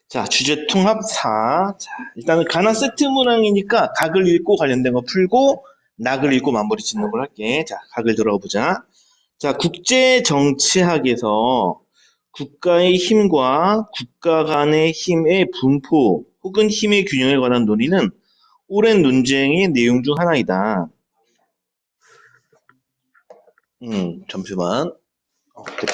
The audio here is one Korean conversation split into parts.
자, 주제 통합 4. 자, 일단은 가나 세트 문항이니까 각을 읽고 관련된 거 풀고 낙을 읽고 마무리 짓는 걸 할게. 자, 각을 들어보자. 자, 국제 정치학에서 국가의 힘과 국가 간의 힘의 분포 혹은 힘의 균형에 관한 논의는 오랜 논쟁의 내용 중 하나이다. 잠시만. 됐다.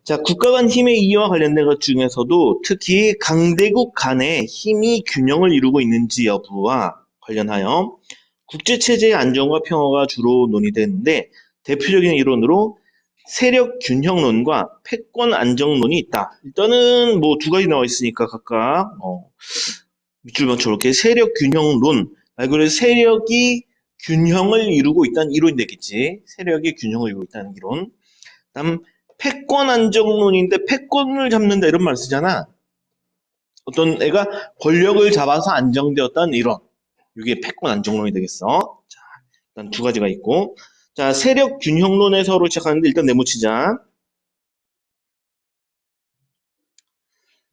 자, 국가 간 힘의 이해와 관련된 것 중에서도 특히 강대국 간의 힘이 균형을 이루고 있는지 여부와 관련하여 국제체제의 안정과 평화가 주로 논의되는데 대표적인 이론으로 세력 균형론과 패권 안정론이 있다. 일단은 뭐 두 가지 나와 있으니까 각각 밑줄 맞춰 이렇게 세력 균형론 말 그대로 세력이 균형을 이루고 있다는 이론이 되겠지. 세력이 균형을 이루고 있다는 이론. 다음 패권 안정론인데 패권을 잡는다 이런 말 쓰잖아. 어떤 애가 권력을 잡아서 안정되었다는 이론. 이게 패권 안정론이 되겠어. 자, 일단 두 가지가 있고. 자, 세력 균형론에서로 시작하는데 일단 네모치자.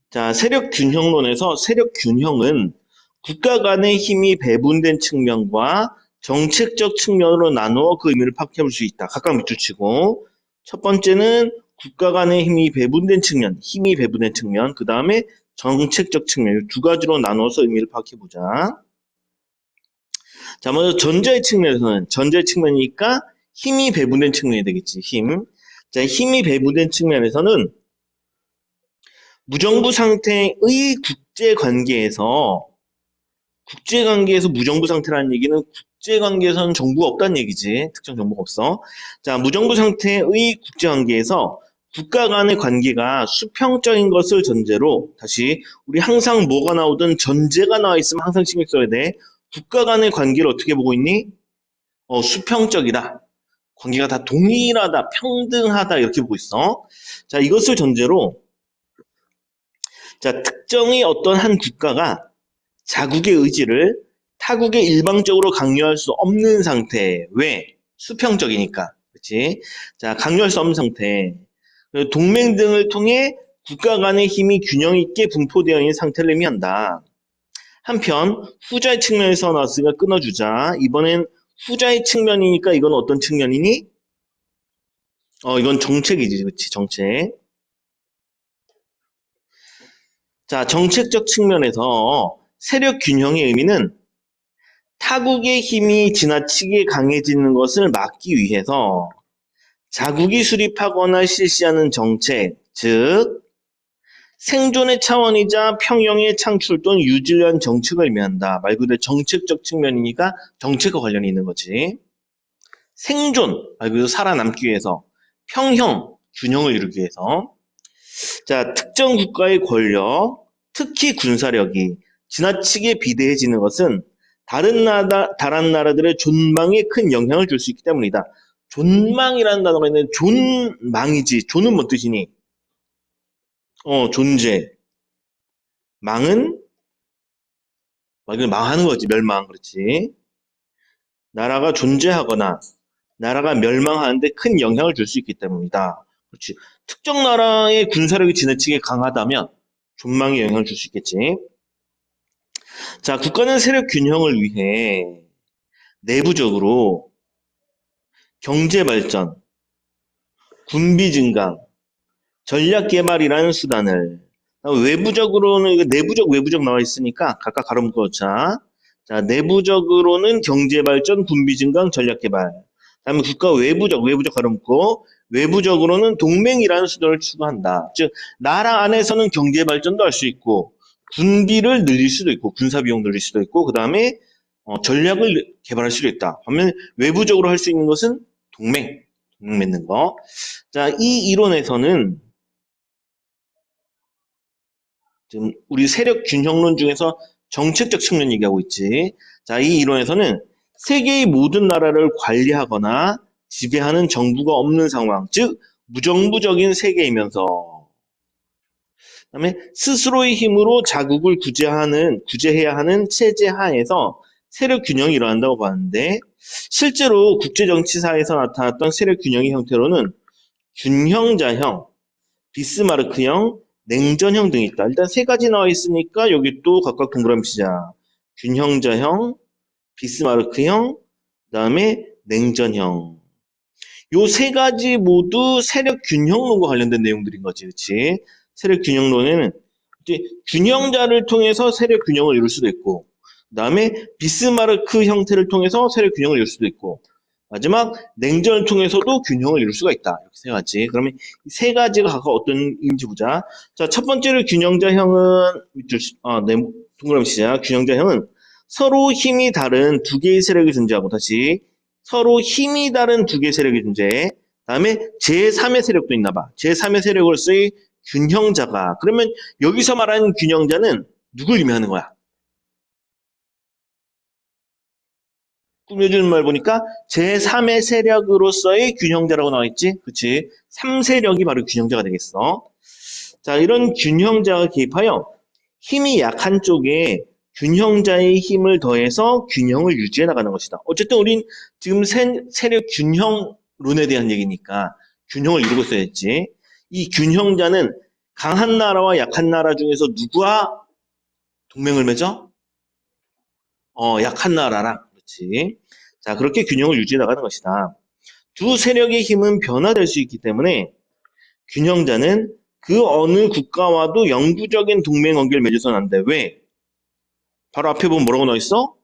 자, 세력 균형론에서 세력 균형은 국가 간의 힘이 배분된 측면과 정책적 측면으로 나누어 그 의미를 파악해볼 수 있다. 각각 밑줄 치고. 첫 번째는 국가 간의 힘이 배분된 측면, 그 다음에 정책적 측면, 이 두 가지로 나눠서 의미를 파악해보자. 자, 먼저 전자의 측면이니까 힘이 배분된 측면이 되겠지, 힘. 자, 힘이 배분된 측면에서는 무정부 상태의 국제관계에서 무정부 상태라는 얘기는 국제관계에서는 정부가 없다는 얘기지. 특정 정부가 없어. 자, 무정부 상태의 국제관계에서 국가 간의 관계가 수평적인 것을 전제로 다시 우리 항상 뭐가 나오든 전제가 나와 있으면 항상 신경 써야 돼. 국가 간의 관계를 어떻게 보고 있니? 수평적이다. 관계가 다 동일하다, 평등하다 이렇게 보고 있어. 자, 이것을 전제로 자, 특정의 어떤 한 국가가 자국의 의지를 타국에 일방적으로 강요할 수 없는 상태. 왜? 수평적이니까. 그렇지? 자, 강요할 수 없는 상태. 동맹 등을 통해 국가 간의 힘이 균형 있게 분포되어 있는 상태를 의미한다. 한편 후자의 측면에서 나왔으니까 끊어주자. 이번엔 후자의 측면이니까 이건 어떤 측면이니? 이건 정책이지. 그렇지? 정책. 자, 정책적 측면에서 세력 균형의 의미는 타국의 힘이 지나치게 강해지는 것을 막기 위해서 자국이 수립하거나 실시하는 정책, 즉 생존의 차원이자 평형의 창출 또는 유지를 위한 정책을 의미한다. 말 그대로 정책적 측면이니까 정책과 관련이 있는 거지. 생존, 말 그대로 살아남기 위해서, 평형, 균형을 이루기 위해서. 자, 특정 국가의 권력, 특히 군사력이 지나치게 비대해지는 것은 다른 나라들의 존망에 큰 영향을 줄 수 있기 때문이다. 존망이라는 단어가 있는데 존망이지. 존은 뭔 뜻이니? 존재. 망은 망하는 거지. 멸망. 그렇지. 나라가 존재하거나 나라가 멸망하는데 큰 영향을 줄 수 있기 때문이다. 그렇지. 특정 나라의 군사력이 지나치게 강하다면 존망에 영향을 줄 수 있겠지. 자, 국가는 세력 균형을 위해 내부적으로 경제 발전, 군비 증강, 전략 개발이라는 수단을 외부적으로는 내부적 외부적 나와 있으니까 각각 가로 묶어놓자. 자, 내부적으로는 경제 발전, 군비 증강, 전략 개발. 그다음에 국가 외부적 가로 묶고 외부적으로는 동맹이라는 수단을 추구한다. 즉 나라 안에서는 경제 발전도 할 수 있고 군비를 늘릴 수도 있고 군사 비용 늘릴 수도 있고 그다음에 전략을 개발할 수도 있다. 반면 외부적으로 할 수 있는 것은 동맹 맺는 거. 자, 이 이론에서는 지금 우리 세력 균형론 중에서 정책적 측면 얘기하고 있지. 자, 이 이론에서는 세계의 모든 나라를 관리하거나 지배하는 정부가 없는 상황, 즉 무정부적인 세계이면서 그다음에 스스로의 힘으로 자국을 구제해야 하는 체제 하에서 세력 균형이 일어난다고 봤는데 실제로 국제정치사에서 나타났던 세력 균형의 형태로는 균형자형, 비스마르크형, 냉전형 등이 있다. 일단 세 가지 나와 있으니까 여기 또 각각 동그라미 치자. 균형자형, 비스마르크형, 그다음에 냉전형. 요 세 가지 모두 세력 균형론과 관련된 내용들인 거지, 그렇지? 세력 균형론에는 이제 균형자를 통해서 세력 균형을 이룰 수도 있고, 그다음에 비스마르크 형태를 통해서 세력 균형을 이룰 수도 있고, 마지막 냉전을 통해서도 균형을 이룰 수가 있다. 이렇게 세 가지. 그러면 이 세 가지가 각각 어떤 의미인지 보자. 자, 첫 번째로 균형자형은 네, 동그라미 치자. 균형자형은 서로 힘이 다른 두 개의 세력이 존재하고, 다시 서로 힘이 다른 두 개의 세력이 존재해. 다음에 제3의 세력도 있나 봐. 제3의 세력으로서의 균형자가. 그러면 여기서 말하는 균형자는 누굴 의미하는 거야? 꾸며주는 말 보니까 제3의 세력으로서의 균형자라고 나와 있지? 그치? 3세력이 바로 균형자가 되겠어. 자, 이런 균형자가 개입하여 힘이 약한 쪽에 균형자의 힘을 더해서 균형을 유지해 나가는 것이다. 어쨌든 우린 지금 세력 균형론에 대한 얘기니까 균형을 이루고 있어야지. 이 균형자는 강한 나라와 약한 나라 중에서 누구와 동맹을 맺어? 약한 나라랑. 그렇지. 자, 그렇게 균형을 유지해 나가는 것이다. 두 세력의 힘은 변화될 수 있기 때문에 균형자는 그 어느 국가와도 영구적인 동맹 관계를 맺어서는 안 돼. 왜? 바로 앞에 보면 뭐라고 나와 있어?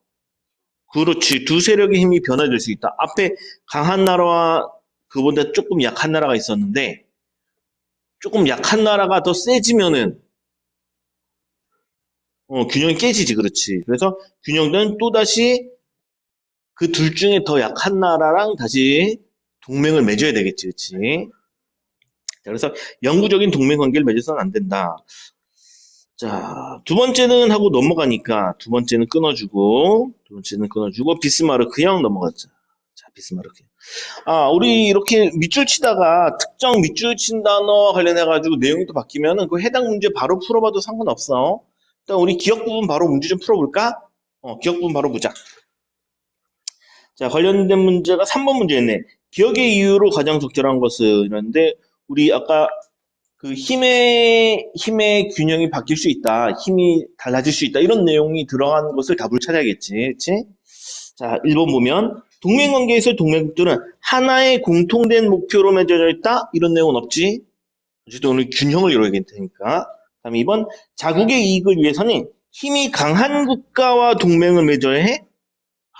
그렇지. 두 세력의 힘이 변화될 수 있다. 앞에 강한 나라와 그보다 조금 약한 나라가 있었는데 조금 약한 나라가 더 세지면은 균형이 깨지지. 그렇지. 그래서 균형자는 또다시 그 둘 중에 더 약한 나라랑 다시 동맹을 맺어야 되겠지. 그렇지. 자, 그래서 영구적인 동맹 관계를 맺어서는 안 된다. 자, 두 번째는 하고 넘어가니까 두 번째는 끊어주고 비스마르크형 넘어가자. 자, 비스마르크. 우리 이렇게 밑줄 치다가 특정 밑줄 친 단어 관련해가지고 내용이 또 바뀌면은 그 해당 문제 바로 풀어봐도 상관없어. 일단 우리 기억 부분 바로 문제 좀 풀어볼까? 기억 부분 바로 보자. 자, 관련된 문제가 3번 문제였네. 기억의 이유로 가장 적절한 것은 이런데 우리 아까 그 힘의 균형이 바뀔 수 있다. 힘이 달라질 수 있다. 이런 내용이 들어간 것을 답을 찾아야겠지. 그치? 자, 1번 보면 동맹관계에서 동맹국들은 하나의 공통된 목표로 맺어져 있다. 이런 내용은 없지. 어쨌든 오늘 균형을 이루어야 되니까. 다음 2번 자국의 이익을 위해서는 힘이 강한 국가와 동맹을 맺어야 해?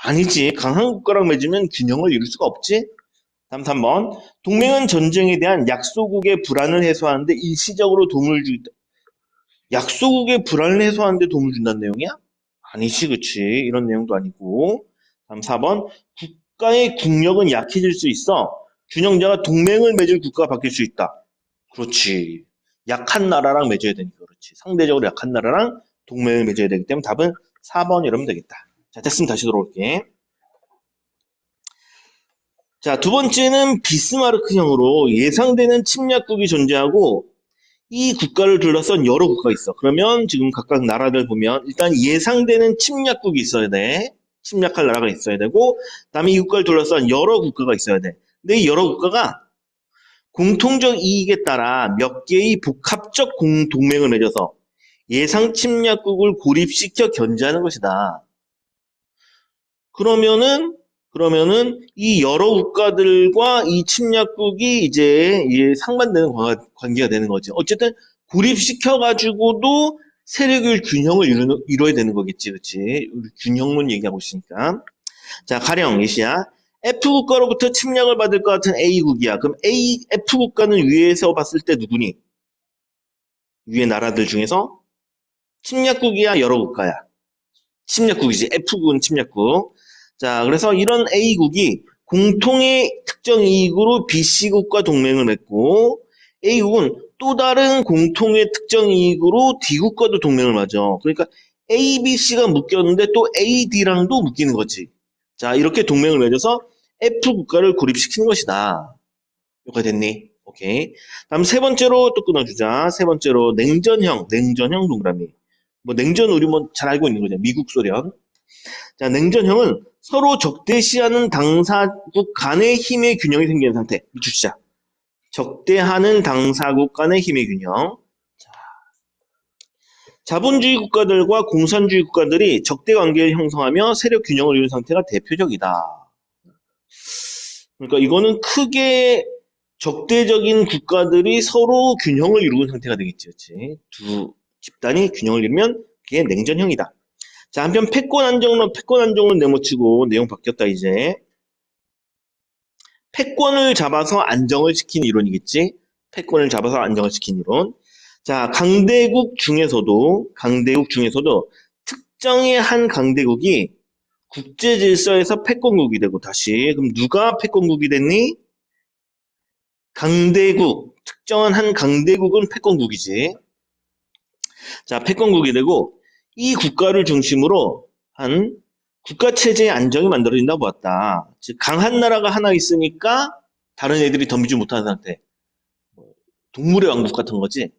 아니지. 강한 국가랑 맺으면 균형을 이룰 수가 없지. 다음 3번. 동맹은 전쟁에 대한 약소국의 불안을 해소하는데 일시적으로 도움을 주다. 약소국의 불안을 해소하는데 도움을 준다는 내용이야? 아니지, 그치. 이런 내용도 아니고. 다음 4번. 국가의 국력은 약해질 수 있어. 균형자가 동맹을 맺을 국가가 바뀔 수 있다. 그렇지. 약한 나라랑 맺어야 되니까 그렇지. 상대적으로 약한 나라랑 동맹을 맺어야 되기 때문에 답은 4번 이러면 되겠다. 자, 됐으면 다시 돌아올게. 자, 두 번째는 비스마르크형으로 예상되는 침략국이 존재하고 이 국가를 둘러싼 여러 국가가 있어. 그러면 지금 각각 나라들 보면 일단 예상되는 침략국이 있어야 돼. 침략할 나라가 있어야 되고 그다음에 이 국가를 둘러싼 여러 국가가 있어야 돼. 근데 이 여러 국가가 공통적 이익에 따라 몇 개의 복합적 동맹을 맺어서 예상 침략국을 고립시켜 견제하는 것이다. 그러면은 이 여러 국가들과 이 침략국이 이제 상반되는 관계가 되는 거지. 어쨌든 고립시켜가지고도 세력의 균형을 이뤄야 되는 거겠지, 그렇지? 우리 균형론 얘기하고 있으니까. 자, 가령 예시야. F 국가로부터 침략을 받을 것 같은 A 국이야. 그럼 F 국가는 위에서 봤을 때 누구니? 위에 나라들 중에서 침략국이야, 여러 국가야? 침략국이지. F국은 침략국. 자, 그래서 이런 A국이 공통의 특정 이익으로 BC국과 동맹을 맺고 A국은 또 다른 공통의 특정 이익으로 D국과도 동맹을 맺어. 그러니까 A, B, C가 묶였는데 또 A, D랑도 묶이는 거지. 자, 이렇게 동맹을 맺어서 F국가를 고립시키는 것이다. 여기까지 됐니? 오케이. 다음 세 번째로 또 끊어주자. 세 번째로 냉전형 동그라미. 뭐 냉전 우리 뭐 잘 알고 있는 거죠. 미국, 소련. 자, 냉전형은 서로 적대시하는 당사국 간의 힘의 균형이 생기는 상태. 밑줄 치자. 적대하는 당사국 간의 힘의 균형. 자, 자본주의 국가들과 공산주의 국가들이 적대 관계를 형성하며 세력 균형을 이룬 상태가 대표적이다. 그러니까 이거는 크게 적대적인 국가들이 서로 균형을 이루는 상태가 되겠지. 그렇지? 두 집단이 균형을 이루면 그게 냉전형이다. 자, 한편 패권 안정론 네모치고 내용 바뀌었다 이제. 패권을 잡아서 안정을 시킨 이론이겠지. 패권을 잡아서 안정을 시킨 이론. 자, 강대국 중에서도 특정의 한 강대국이 국제 질서에서 패권국이 되고 다시 그럼 누가 패권국이 됐니? 강대국, 특정한 한 강대국은 패권국이지. 자, 패권국이 되고 이 국가를 중심으로 한 국가 체제의 안정이 만들어진다고 보았다. 즉 강한 나라가 하나 있으니까 다른 애들이 덤비지 못하는 상태. 동물의 왕국 같은 거지.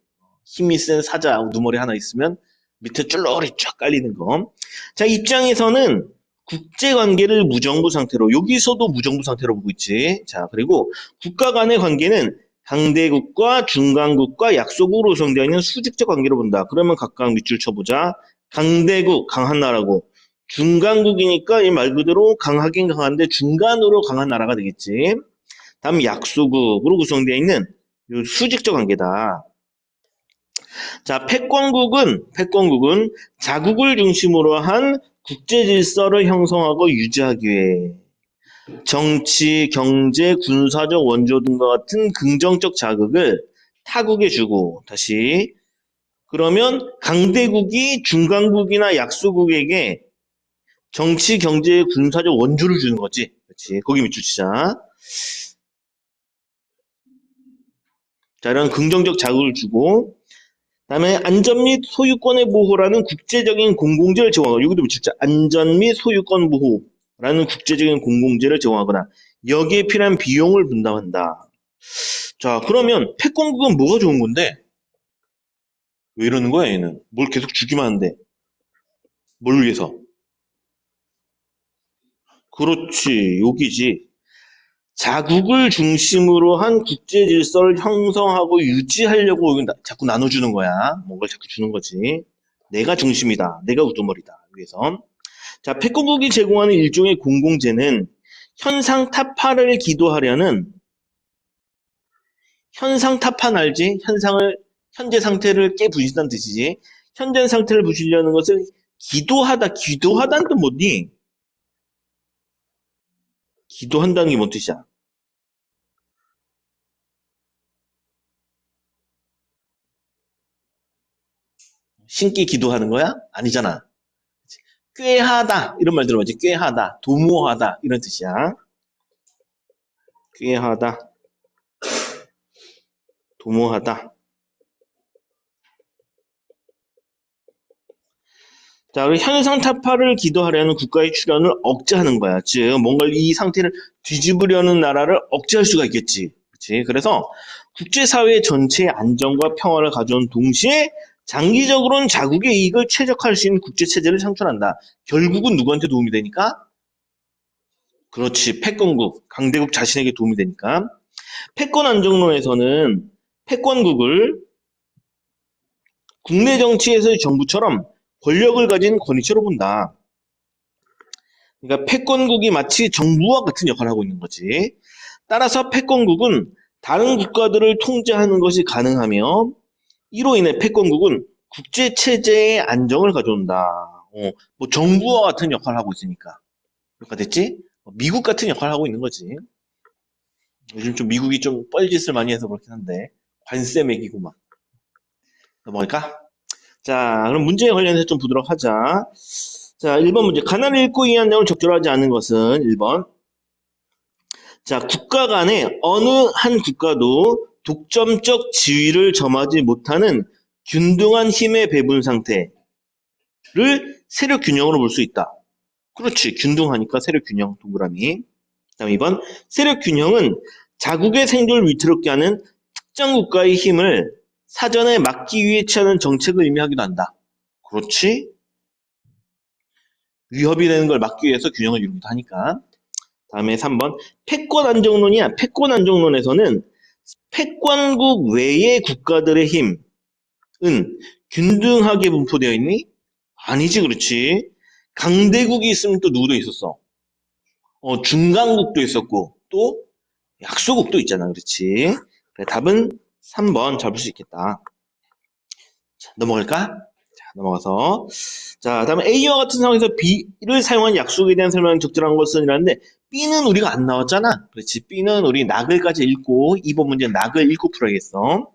힘이 센 사자, 누머리 하나 있으면 밑에 쫄러리 쫙 깔리는 거. 자, 입장에서는 국제관계를 무정부 상태로, 여기서도 무정부 상태로 보고 있지. 자, 그리고 국가 간의 관계는 강대국과 중간국과 약소국으로 구성되어 있는 수직적 관계로 본다. 그러면 각각 밑줄 쳐보자. 강대국, 강한 나라고. 중간국이니까 이 말 그대로 강하긴 강한데 중간으로 강한 나라가 되겠지. 다음 약소국으로 구성되어 있는 수직적 관계다. 자, 패권국은 자국을 중심으로 한 국제 질서를 형성하고 유지하기 위해 정치, 경제, 군사적 원조 등과 같은 긍정적 자극을 타국에 주고 다시 그러면 강대국이 중간국이나 약소국에게 정치, 경제, 군사적 원조를 주는 거지. 그렇지. 거기 밑줄 치자. 자, 이런 긍정적 자극을 주고 그다음에 안전 및 소유권의 보호라는 국제적인 공공재를 제공하고 여기도 밑줄자. 안전 및 소유권 보호라는 국제적인 공공재를 제공하거나 여기에 필요한 비용을 분담한다. 자, 그러면 패권국은 뭐가 좋은 건데? 왜 이러는 거야, 얘는? 뭘 계속 주기만 하는데. 뭘 위해서? 그렇지, 여기지. 자국을 중심으로 한 국제 질서를 형성하고 유지하려고 자꾸 나눠주는 거야. 뭔가를 자꾸 주는 거지. 내가 중심이다. 내가 우두머리다. 위해서. 자, 패권국이 제공하는 일종의 공공재는 현상 타파를 기도하려는 현상 타파 알지? 현재 상태를 깨부신다는 뜻이지. 현재 상태를 부시려는 것을 기도하다는 뜻 뭐니? 기도한다는 게 뭔 뜻이야? 신께 기도하는 거야? 아니잖아. 꾀하다 이런 말 들어보지. 꾀하다, 도모하다 이런 뜻이야. 꾀하다, 도모하다. 자, 그리고 현상 타파를 기도하려는 국가의 출현을 억제하는 거야. 즉, 뭔가 이 상태를 뒤집으려는 나라를 억제할 수가 있겠지. 그렇지? 그래서 국제사회 전체의 안정과 평화를 가져온 동시에 장기적으로는 자국의 이익을 최적화할 수 있는 국제체제를 창출한다. 결국은 누구한테 도움이 되니까? 그렇지. 패권국, 강대국 자신에게 도움이 되니까. 패권 안정론에서는 패권국을 국내 정치에서의 정부처럼 권력을 가진 권위체로 본다. 그러니까 패권국이 마치 정부와 같은 역할을 하고 있는 거지. 따라서 패권국은 다른 국가들을 통제하는 것이 가능하며 이로 인해 패권국은 국제체제의 안정을 가져온다. 뭐 정부와 같은 역할을 하고 있으니까. 그러니까 됐지? 미국 같은 역할을 하고 있는 거지. 요즘 좀 미국이 좀 뻘짓을 많이 해서 그렇긴 한데 관세 매기고 막. 넘어갈까? 자, 그럼 문제에 관련해서 좀 보도록 하자. 자, 1번 문제. 가나를 읽고 이해한 내용을 적절하지 않은 것은 1번. 자, 국가 간에 어느 한 국가도 독점적 지위를 점하지 못하는 균등한 힘의 배분 상태를 세력 균형으로 볼 수 있다. 그렇지. 균등하니까 세력 균형 동그라미. 다음 2번. 세력 균형은 자국의 생존을 위태롭게 하는 특정 국가의 힘을 사전에 막기 위해 취하는 정책을 의미하기도 한다. 그렇지. 위협이 되는 걸 막기 위해서 균형을 이루기도 하니까. 다음에 3번. 패권 안정론이야. 패권 안정론에서는 패권국 외의 국가들의 힘은 균등하게 분포되어 있니? 아니지, 그렇지. 강대국이 있으면 또 누구도 있었어? 중간국도 있었고, 또 약소국도 있잖아, 그렇지. 그래, 답은 3번 잡을 수 있겠다. 자, 넘어갈까? 자, 넘어가서. 자, 다음에 A와 같은 상황에서 B를 사용한 약속에 대한 설명이 적절한 것은 이라는데, B는 우리가 안 나왔잖아. 그렇지. B는 우리 낙을까지 읽고, 2번 문제는 낙을 읽고 풀어야겠어.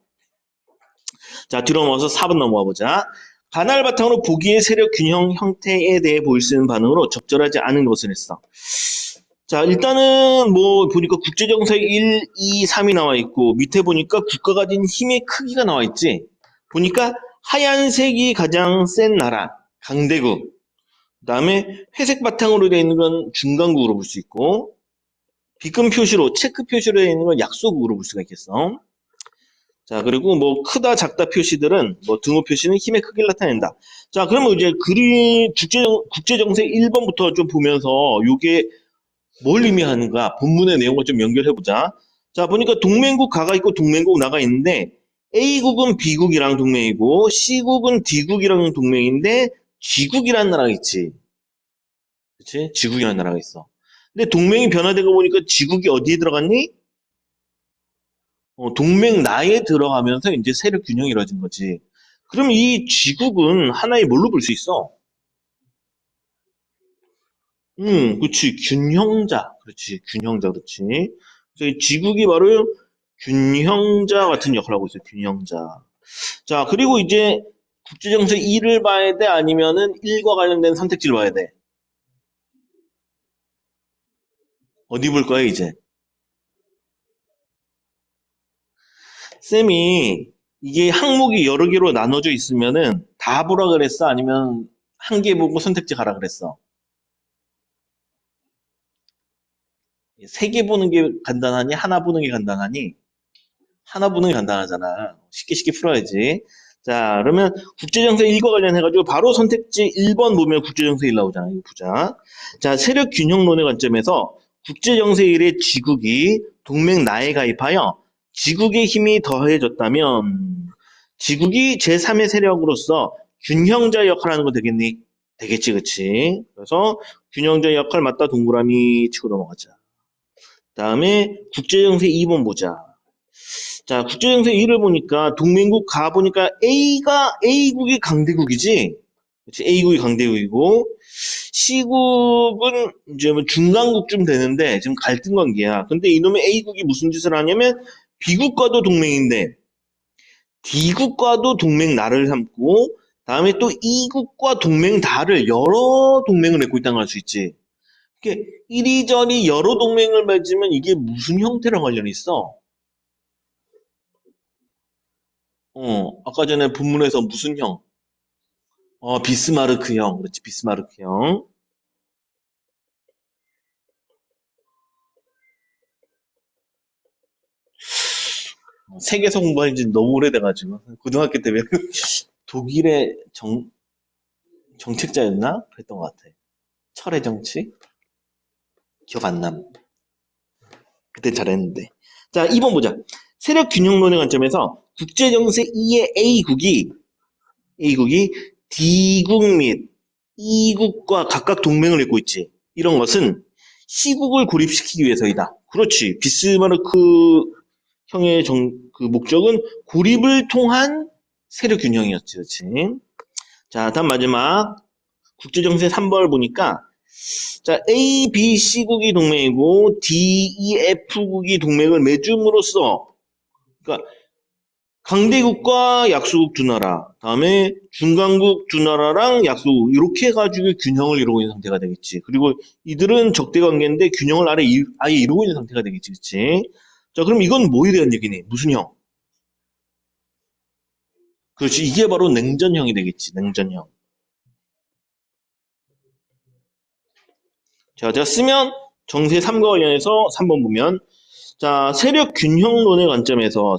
자, 뒤로 넘어가서 4번 넘어가 보자. 간을 바탕으로 보기의 세력 균형 형태에 대해 보일 수 있는 반응으로 적절하지 않은 것을 했어. 자, 일단은 뭐 보니까 국제정세 1, 2, 3이 나와 있고 밑에 보니까 국가가 가진 힘의 크기가 나와 있지. 보니까 하얀색이 가장 센 나라, 강대국. 그다음에 회색 바탕으로 되어 있는 건 중간국으로 볼 수 있고 비금 표시로, 체크 표시로 되어 있는 건 약소국으로 볼 수가 있겠어. 자, 그리고 뭐 크다 작다 표시들은 뭐 등호 표시는 힘의 크기를 나타낸다. 자, 그러면 이제 국제정세 1번부터 좀 보면서 요게 뭘 의미하는가 본문의 내용을 좀 연결해보자. 자, 보니까 동맹국 가가 있고 동맹국 나가 있는데 A국은 B국이랑 동맹이고 C국은 D국이랑 동맹인데 G국이라는 나라가 있지. 그치? G국이라는 나라가 있어. 근데 동맹이 변화되고 보니까 G국이 어디에 들어갔니? 동맹 나에 들어가면서 이제 세력 균형이 이루어진 거지. 그럼 이 G국은 하나의 뭘로 볼 수 있어? 그렇지. 균형자. 그렇지. 균형자. 그렇지. 그래서 이 지국이 바로 균형자 같은 역할을 하고 있어요. 균형자. 자, 그리고 이제 국제정세 2를 봐야 돼? 아니면은 1과 관련된 선택지를 봐야 돼? 어디 볼 거야, 이제? 쌤이 이게 항목이 여러 개로 나눠져 있으면은 다 보라 그랬어? 아니면 한 개 보고 선택지 가라 그랬어? 세 개 보는 게 간단하니? 하나 보는 게 간단하니? 하나 보는 게 간단하잖아. 쉽게 쉽게 풀어야지. 자, 그러면 국제정세 1과 관련해가지고 바로 선택지 1번 보면 국제정세 1 나오잖아. 이거 보자. 자, 세력 균형론의 관점에서 국제정세 1의 지국이 동맹 나에 가입하여 지국의 힘이 더해졌다면 지국이 제3의 세력으로서 균형자 역할을 하는 거 되겠니? 되겠지, 그치? 그래서 균형자 역할 맞다 동그라미 치고 넘어가자. 다음에 국제정세 2번 보자. 자, 국제정세 1을 보니까 동맹국 가 보니까 A국이 강대국이지. 그치, A국이 강대국이고 C국은 이제 뭐 중간국쯤 되는데 지금 갈등 관계야. 근데 이놈의 A국이 무슨 짓을 하냐면 B국과도 동맹인데 D국과도 동맹 나를 삼고 다음에 또 E국과 동맹 다를 여러 동맹을 맺고 있다는 걸 알 수 있지. 이게 이리저리 여러 동맹을 맺으면 이게 무슨 형태랑 관련이 있어? 아까 전에 본문에서 무슨 형? 비스마르크형. 그렇지, 비스마르크형. 세계사 공부한 지 너무 오래돼가지고. 고등학교 때 독일의 정책자였나? 그랬던 것 같아. 철의 정치? 기억 안 남. 그때 잘했는데. 자, 2번 보자. 세력 균형론의 관점에서 국제정세 2의 A국이 D국 및 E국과 각각 동맹을 맺고 있지. 이런 것은 C국을 고립시키기 위해서이다. 그렇지. 비스마르크 형의 그 목적은 고립을 통한 세력 균형이었지. 그렇지. 자, 다음 마지막 국제정세 3번을 보니까 자, A, B, C국이 동맹이고 D, E, F국이 동맹을 맺음으로써 그러니까 강대국과 약소국 두 나라, 다음에 중간국 두 나라랑 약소국 이렇게 해가지고 균형을 이루고 있는 상태가 되겠지. 그리고 이들은 적대 관계인데 균형을 아예 이루고 있는 상태가 되겠지, 그렇지? 자, 그럼 이건 뭐에 대한 얘기니? 무슨 형? 그렇지, 이게 바로 냉전형이 되겠지, 냉전형. 자, 제가 쓰면 정세 3과 관련해서 3번 보면 자, 세력 균형론의 관점에서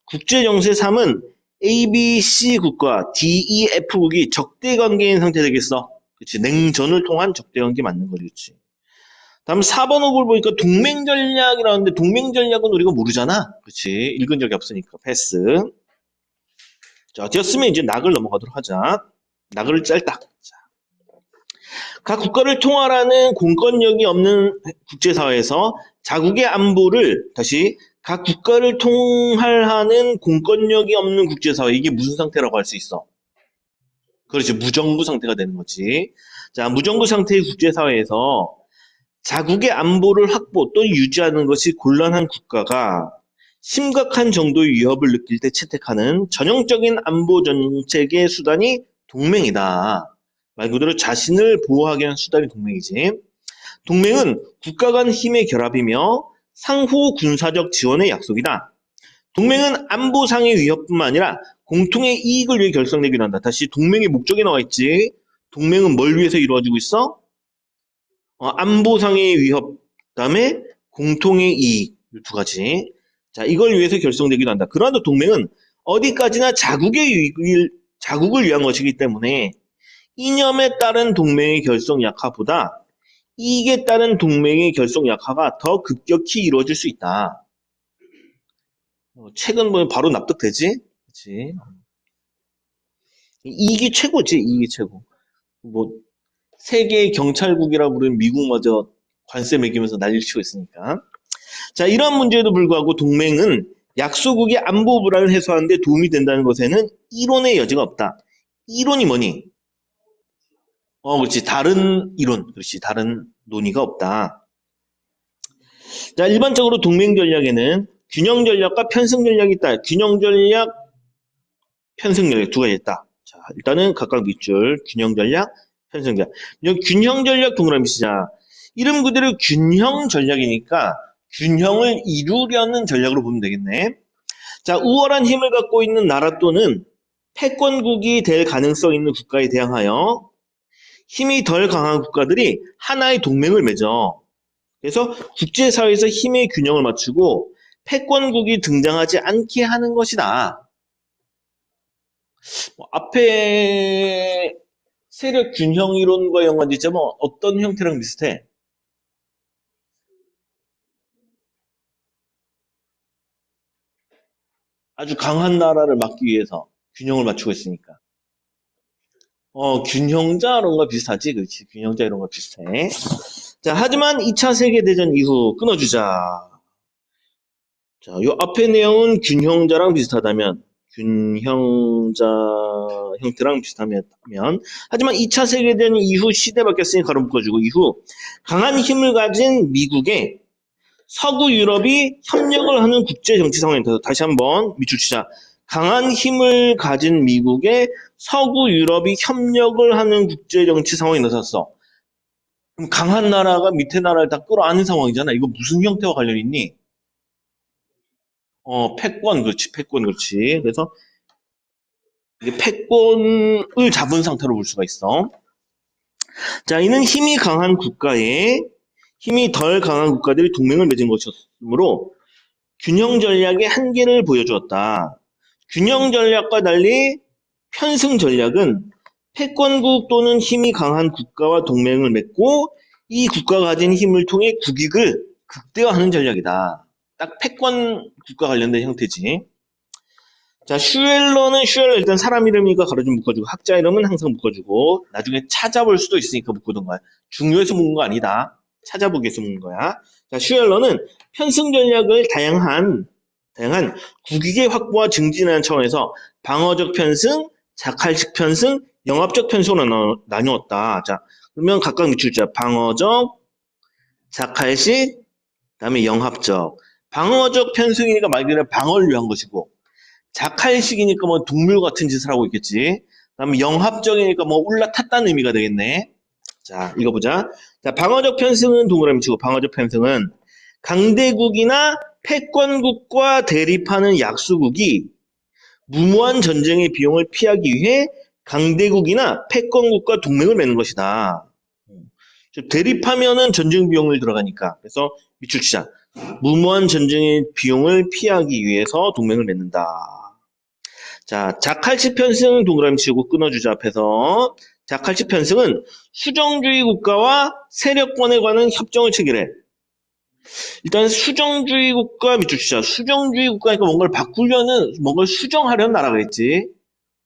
국제 정세 3은 A, B, C 국과 D, E, F국이 적대 관계인 상태 되겠어. 그렇지. 냉전을 통한 적대 관계 맞는 거겠지. 다음 4번 5번 보니까 동맹 전략이라는데 동맹 전략은 우리가 모르잖아. 그렇지. 읽은 적이 없으니까 패스. 자, 되었으면 이제 낙을 넘어가도록 하자. 낙을 짤딱. 자, 각 국가를 통할하는 공권력이 없는 국제사회에서 자국의 안보를 다시 각 국가를 통할하는 공권력이 없는 국제사회 이게 무슨 상태라고 할 수 있어? 그렇지 무정부 상태가 되는 거지. 자 무정부 상태의 국제사회에서 자국의 안보를 확보 또는 유지하는 것이 곤란한 국가가 심각한 정도의 위협을 느낄 때 채택하는 전형적인 안보 정책의 수단이 동맹이다. 말 그대로 자신을 보호하기 위한 수단이 동맹이지. 동맹은 국가 간 힘의 결합이며 상호 군사적 지원의 약속이다. 동맹은 안보상의 위협뿐만 아니라 공통의 이익을 위해 결성되기도 한다. 다시 동맹의 목적이 나와 있지. 동맹은 뭘 위해서 이루어지고 있어? 안보상의 위협, 그다음에 공통의 이익 두 가지. 자, 이걸 위해서 결성되기도 한다. 그러나 동맹은 어디까지나 자국을 위한 것이기 때문에 이념에 따른 동맹의 결성 약화보다 이익에 따른 동맹의 결성 약화가 더 급격히 이루어질 수 있다. 책은 뭐 바로 납득되지? 그렇지. 이익이 최고지, 이익이 최고. 뭐 세계 경찰국이라 부르는 미국마저 관세 매기면서 난리를 치고 있으니까. 자, 이러한 문제에도 불구하고 동맹은 약소국의 안보 불안을 해소하는 데 도움이 된다는 것에는 이론의 여지가 없다. 이론이 뭐니? 그렇지. 다른 이론, 그렇지. 다른 논의가 없다. 자, 일반적으로 동맹 전략에는 균형 전략과 편승 전략이 있다. 균형 전략, 편승 전략 두 가지 있다. 자, 일단은 각각 밑줄, 균형 전략, 편승 전략. 균형 전략 동그라미 쓰자. 이름 그대로 균형 전략이니까 균형을 이루려는 전략으로 보면 되겠네. 자, 우월한 힘을 갖고 있는 나라 또는 패권국이 될 가능성 있는 국가에 대항하여 힘이 덜 강한 국가들이 하나의 동맹을 맺어. 그래서 국제사회에서 힘의 균형을 맞추고 패권국이 등장하지 않게 하는 것이다. 앞에 세력 균형 이론과 연관되지만 어떤 형태랑 비슷해? 아주 강한 나라를 막기 위해서 균형을 맞추고 있으니까. 균형자 이런거 비슷하지? 그렇지. 균형자 이런 거 비슷해. 자, 하지만 2차 세계대전 이후 끊어주자. 자, 요 앞에 내용은 균형자랑 비슷하다면, 균형자 형태랑 비슷하면, 하지만 2차 세계대전 이후 시대 바뀌었으니 가로 묶어주고, 이후 강한 힘을 가진 미국에 서구 유럽이 협력을 하는 국제 정치 상황에 대해서 다시 한번 밑줄 치자. 강한 힘을 가진 미국에 서구 유럽이 협력을 하는 국제 정치 상황이 나섰어. 그럼 강한 나라가 밑에 나라를 다 끌어안는 상황이잖아. 이거 무슨 형태와 관련이 있니? 패권, 그렇지, 패권, 그렇지. 그래서 이게 패권을 잡은 상태로 볼 수가 있어. 자, 이는 힘이 강한 국가에 힘이 덜 강한 국가들이 동맹을 맺은 것이었으므로 균형 전략의 한계를 보여주었다. 균형 전략과 달리 편승 전략은 패권국 또는 힘이 강한 국가와 동맹을 맺고 이 국가가 가진 힘을 통해 국익을 극대화하는 전략이다. 딱 패권 국가 관련된 형태지. 자, 슈엘러 일단 사람 이름이니까 가로좀 묶어주고 학자 이름은 항상 묶어주고 나중에 찾아볼 수도 있으니까 묶어둔 거야. 중요해서 묶은 거 아니다. 찾아보기 위해서 묶은 거야. 자, 슈엘러는 편승 전략을 다양한 국익의 확보와 증진하는 차원에서 방어적 편승, 자칼식 편승, 영합적 편승으로 나누었다. 자, 그러면 각각 밑줄자 방어적, 자칼식, 그다음에 영합적. 방어적 편승이니까 말 그대로 방어를 위한 것이고, 자칼식이니까 뭐 동물 같은 짓을 하고 있겠지. 그다음에 영합적이니까 뭐 올라탔다는 의미가 되겠네. 자, 읽어보자. 자, 방어적 편승은 동그라미 치고 방어적 편승은 강대국이나 패권국과 대립하는 약소국이 무모한 전쟁의 비용을 피하기 위해 강대국이나 패권국과 동맹을 맺는 것이다. 대립하면은 전쟁 비용을 들어가니까. 그래서 밑줄 치자. 무모한 전쟁의 비용을 피하기 위해서 동맹을 맺는다. 자, 자칼식 편승 동그라미 치고 끊어주자 앞에서. 자칼식 편승은 수정주의 국가와 세력권에 관한 협정을 체결해. 일단 수정주의 국가 밑줄 치자. 수정주의 국가니까 뭔가를 바꾸려는, 뭔가를 수정하려는 나라가 있지.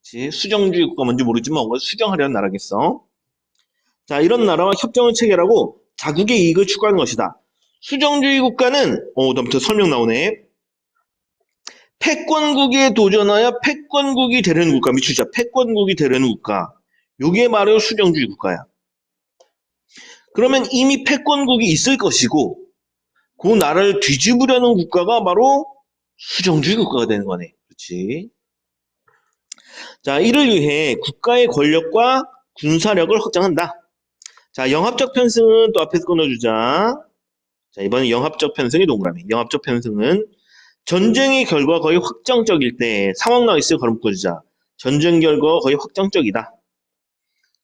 그치? 수정주의 국가 뭔지 모르지만 뭔가 수정하려는 나라겠어. 자, 이런 나라와 협정을 체결하고 자국의 이익을 추구하는 것이다. 수정주의 국가는, 다음부터 설명 나오네. 패권국에 도전하여 패권국이 되려는 국가, 미추자, 패권국이 되려는 국가. 요게 바로 수정주의 국가야. 그러면 이미 패권국이 있을 것이고, 그 나라를 뒤집으려는 국가가 바로 수정주의 국가가 되는 거네. 그렇지? 자, 이를 위해 국가의 권력과 군사력을 확장한다. 자, 영합적 편승은 또 앞에서 끊어주자. 자, 이번엔 영합적 편승이 동그라미. 영합적 편승은 전쟁의 결과가 거의 확정적일 때 상황 나이스 걸음 묶어주자. 전쟁 결과가 거의 확정적이다.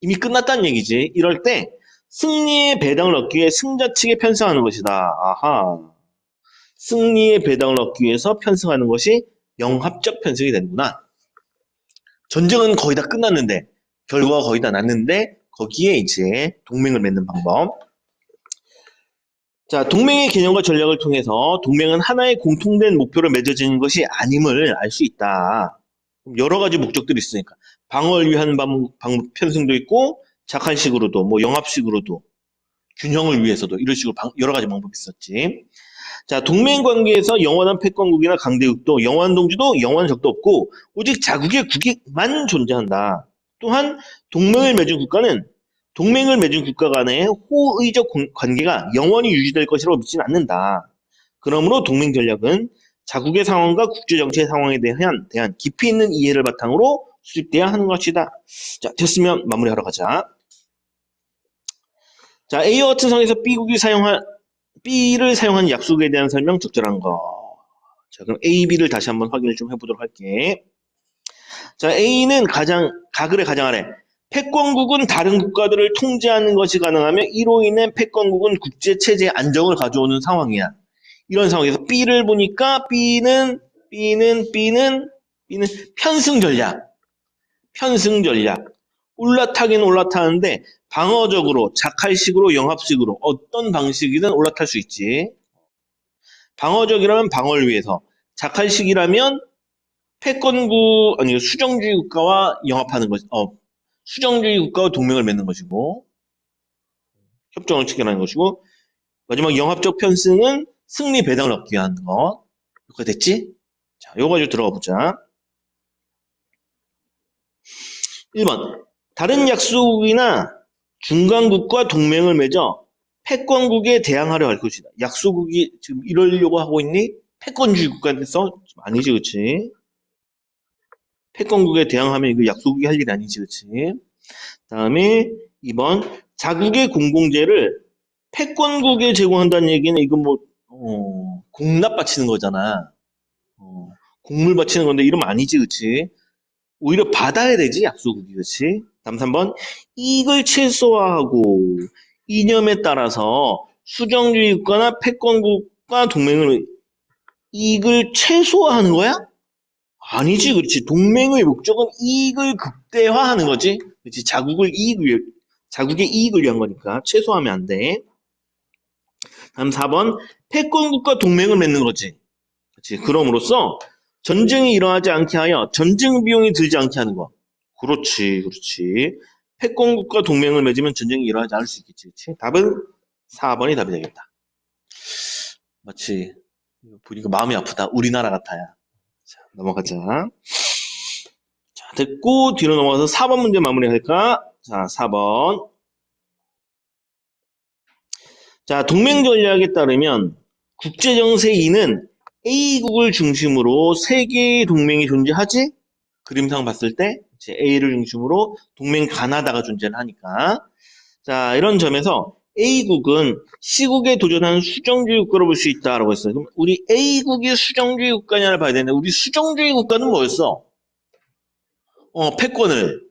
이미 끝났다는 얘기지. 이럴 때 승리의 배당을 얻기 위해 승자 측에 편승하는 것이다. 아하. 승리의 배당을 얻기 위해서 편승하는 것이 영합적 편승이 되는구나. 전쟁은 거의 다 끝났는데, 결과가 거의 다 났는데, 거기에 이제 동맹을 맺는 방법. 자, 동맹의 개념과 전략을 통해서 동맹은 하나의 공통된 목표로 맺어지는 것이 아님을 알 수 있다. 여러 가지 목적들이 있으니까. 방어를 위한 편승도 있고, 작한식으로도, 뭐 영합식으로도, 균형을 위해서도 이런 식으로 여러 가지 방법이 있었지. 자, 동맹 관계에서 영원한 패권국이나 강대국도 영원한 동지도 영원한 적도 없고 오직 자국의 국익만 존재한다. 또한 동맹을 맺은 국가 간의 호의적 관계가 영원히 유지될 것이라고 믿지는 않는다. 그러므로 동맹 전략은 자국의 상황과 국제정치 상황에 대한 깊이 있는 이해를 바탕으로 수립돼야 하는 것이다. 자, 됐으면 마무리하러 가자. 자, A와 같은 상황에서 B를 사용한 약속에 대한 설명 적절한 거. 자, 그럼 A, B를 다시 한번 확인을 좀 해보도록 할게. 자, A는 가글의 가장 아래. 패권국은 다른 국가들을 통제하는 것이 가능하며 이로 인해 패권국은 국제체제의 안정을 가져오는 상황이야. 이런 상황에서 B를 보니까 B는 편승 전략. 올라타긴 올라타는데 방어적으로, 작할식으로, 영합식으로 어떤 방식이든 올라탈 수 있지. 방어적이라면 방어를 위해서, 작할식이라면 수정주의 국가와 영합하는 것, 수정주의 국가와 동맹을 맺는 것이고, 협정을 체결하는 것이고, 마지막 영합적 편승은 승리 배당을 얻기 위한 것. 이거 됐지? 자, 요거 가지고 들어가 보자. 1번. 다른 약소국이나 중간국과 동맹을 맺어 패권국에 대항하려 할 것이다. 약소국이 지금 이러려고 하고 있니? 패권주의 국가에서? 아니지, 그치? 패권국에 대항하면 이거 약소국이 할 일이 아니지, 그치? 다음에 2번. 자국의 공공재를 패권국에 제공한다는 얘기는 이거 공납 바치는 거잖아. 공물 바치는 건데 이러면 아니지, 그치? 오히려 받아야 되지, 약소국이, 그치? 다음 3번. 이익을 최소화하고 이념에 따라서 수정주의 국가나 패권국가 동맹을 이익을 최소화하는 거야? 아니지, 그렇지. 동맹의 목적은 이익을 극대화하는 거지. 그렇지. 자국의 이익을 위한 거니까 최소화하면 안 돼. 다음 4번. 패권국가 동맹을 맺는 거지. 그렇지. 그럼으로써 전쟁이 일어나지 않게 하여 전쟁 비용이 들지 않게 하는 거. 그렇지. 패권국가 동맹을 맺으면 전쟁이 일어나지 않을 수 있겠지. 그치? 답은 4번이 답이 되겠다. 마치 보니까 마음이 아프다. 우리나라 같아야. 자, 넘어가자. 자, 됐고 뒤로 넘어가서 4번 문제 마무리할까? 자, 4번. 자, 동맹 전략에 따르면 국제정세 2는 A국을 중심으로 세 개의 동맹이 존재하지? 그림상 봤을 때 A를 중심으로 동맹 가나다가 존재를 하니까. 자, 이런 점에서 A국은 C국에 도전하는 수정주의 국가로 볼 수 있다라고 했어요. 그럼 우리 A국이 수정주의 국가냐를 봐야 되는데 우리 수정주의 국가는 뭐였어? 패권을.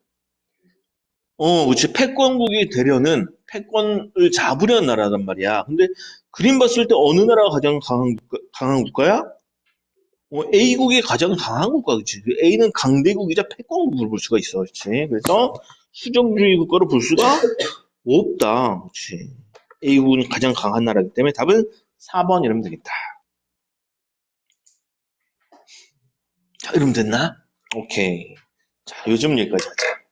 그렇지. 패권국이 되려는 패권을 잡으려는 나라란 말이야. 근데 그림 봤을 때 어느 나라가 가장 강한 국가야? A국이 가장 강한 국가, 그렇지. A는 강대국이자 패권국으로 볼 수가 있어, 그렇지. 그래서 수정주의 국가로 볼 수가 없다, 그렇지. A국은 가장 강한 나라이기 때문에 답은 4번 이러면 되겠다. 자, 이러면 됐나? 오케이. 자, 요즘 여기까지 하자.